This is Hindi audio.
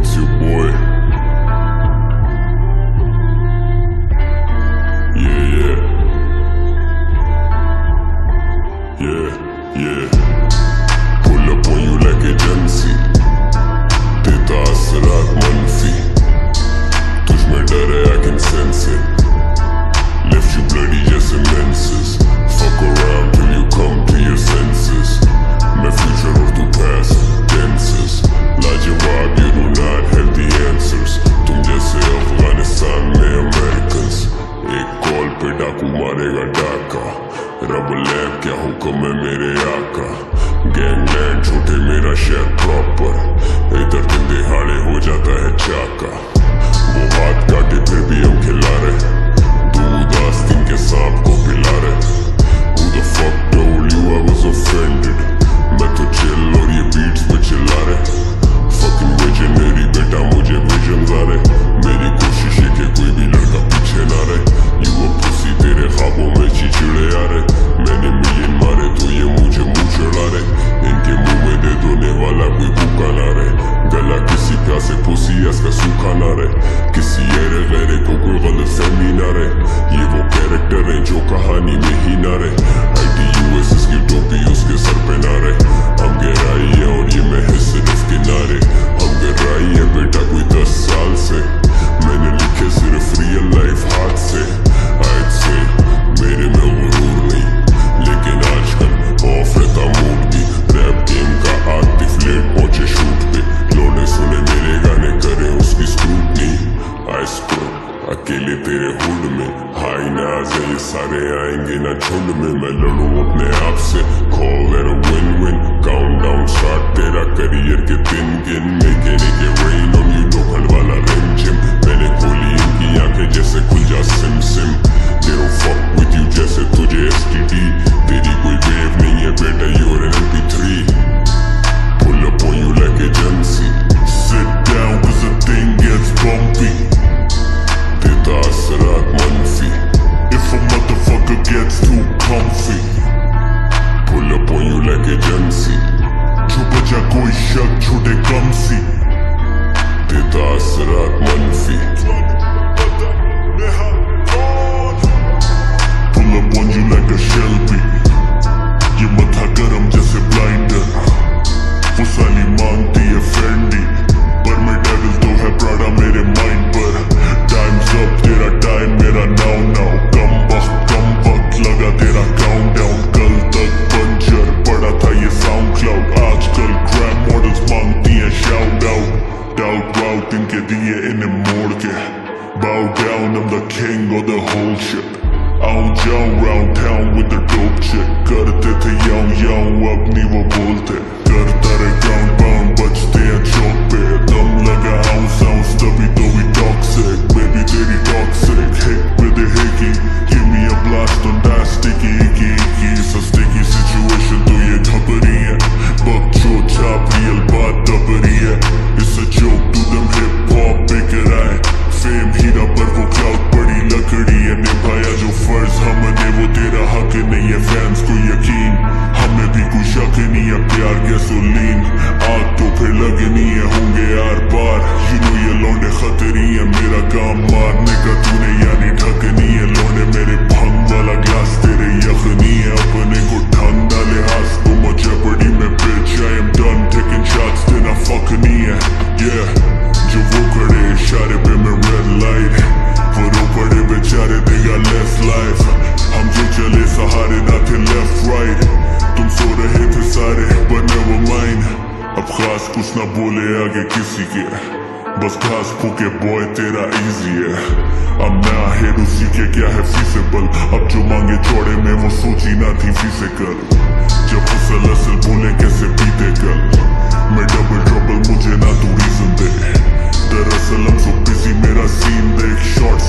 It's your boy. Yeah. Pull up on you like agency. देता असरात मनफी, तुझ में डर है I can sense it. Left you bloody जैसे menses. Fuck around till you come to your senses. मैं future और तू past tenses. लाजवाब you do not have the answers. तुम जैसे अफगानिस्तान में Americans. एक कॉल पे डाकू मारेगा डाका. रब लैब क्या हुक्म है मेरे आका. गैंगलैंड छोटे मेरा शहर प्रॉपर. इधर दिन दिहाड़े हो जाता है चाका. वो हाथ काटे फिर भी हम खिला रहे. दूध आस्तीन के सांप को पिला रहे. Who the fuck told you I was offended? मैं तो चिल और ये बीट्स पे चिल्ला रहे. Fucking visionary बेटा मुझे विजन्स आ रहे. मेरी कोशिश है कि कोई भी लड़का पीछे ना रहे. You a pussy तेरे ख्वाबों में चिड़े आ रहे. मैंने मिलियन मारे तो ये मुझे मुंह चढ़ा रहे. इनके मुंह में दे दोने वाला कोई भूखा ना रहे. गला किसी प्यासे पुसी का सूखा ना रहे. किसी ऐरे गैरे को कोई गलत फहमी ना रहे. ये वो कैरेक्टर हैं जो कहानी में ही ना रहे. ITUSS की टोपी उसके सर पे ना रहे. हम गहराई है और ये महज सिर्फ किनारे. हम गहराई है बेटा कोई 10 साल से. मैंने लिखे सिर्फ रियल लाइफ हाथ से. आज से मेरे में गुरूर नहीं, लेकिन आजकल ऑफ रहता मूड भी. रैप गेम का आग डिफ्लेट पहुंचे शूट पे. लोने सुने मेरे गाने करे उसकी स्क्रूटनी. आई स्क्रूट अकेले तेरे हुड में. हाई नाज है ये सारे आएंगे ना झुंड में. मैं लड़ूं अपने आप से. Call it a win win. Countdown start तेरा करियर के दिन गिन. Making it rain on you local वाला रिम जिम. मैंने खोली इनकी आंखें जैसे खुल जा SIM SIM. They don't fuck with you जैसे तुझे STD. तेरी कोई वेव नहीं है बेटा you're an MP3. Pull up on you like agency. Sit down cause the thing gets bumpy. देता असरात मनफी. If a motherfucker gets too comfy. Pull up on you like agency. जो बचा कोई शक छोटे कम सी. देता असरात मनफी. Pull up on you like a Shelby. ये मथा गरम जैसे ब्लाइंडर. वो साली मांगती है फेंडी, पर मैं डेविल तो है प्राडा मेरे माइंड पर. टाइम्स अप तेरा टाइम मेरा नाउ नाउ. कम वक्त लगा तेरा काउंटडाउन. कल तक पंचर पड़ा था ये साउंड क्लाउड. आजकल क्रैप मॉडल्स मांगती है शाउट आउट. डाउट वाउट इनके दिए इन्हें मोड़ के. Bow down, I'm the king of the whole shit. आऊं जाऊं round town with the dope chick. करते थे याऊं अब नहीं वो बोलते. करता रहे ground pound बचते हैं चौक पे. दम लगा ounce तभी तो we toxic. Baby तेरी toxic hick with the hickey. Give me a blast on that sticky icky. It's a sticky situation तो ये घबरी है. बकचो छाप real बात दबरी है. It's a joke to them hip hop बिगड़ाए. फेम हीरा पर वो क्लाउड बड़ी लकड़ी है. निभाया जो फर्ज हमने वो तेरा हक नहीं है. फैंस को यकीन हमें भी कोई शक नहीं है. प्यार गैसोलीन आग तो फिर लगनी है. होंगे आर पार यू नो ये लौंडे खतरी है. मेरा काम मारने का तूने यानी ढकनी है. लौंडे मेरे भंग वाला ग्लास तेरे यखनी है. अपने को ढंग डाले हाथ तो मुझे बड़ी में bitch I am done taking shots तेरा फक नहीं है. Yeah जो वो खड़े इशारे पे मैं रेड लाइट. वो रो पड़े बेचारे they got less life. हम जो चले सहारे ना थे लेफ्ट राइट. तुम सो रहे थे सारे but never mind. अब खास कुछ ना बोले आगे किसी के. बस घास फूके बॉय तेरा इजी है. अब मैं हेड उसी के क्या है feasible. अब जो मांगे चौड़े में वो सोची ना थी फिजिकल. जब फसल असल बोले कैसे पीते कल. मैं डबल ट्रबल मुझे ना तू रीजन दे. दरअसल हम सो बिजी मेरा सीन देख. शॉर्ट्स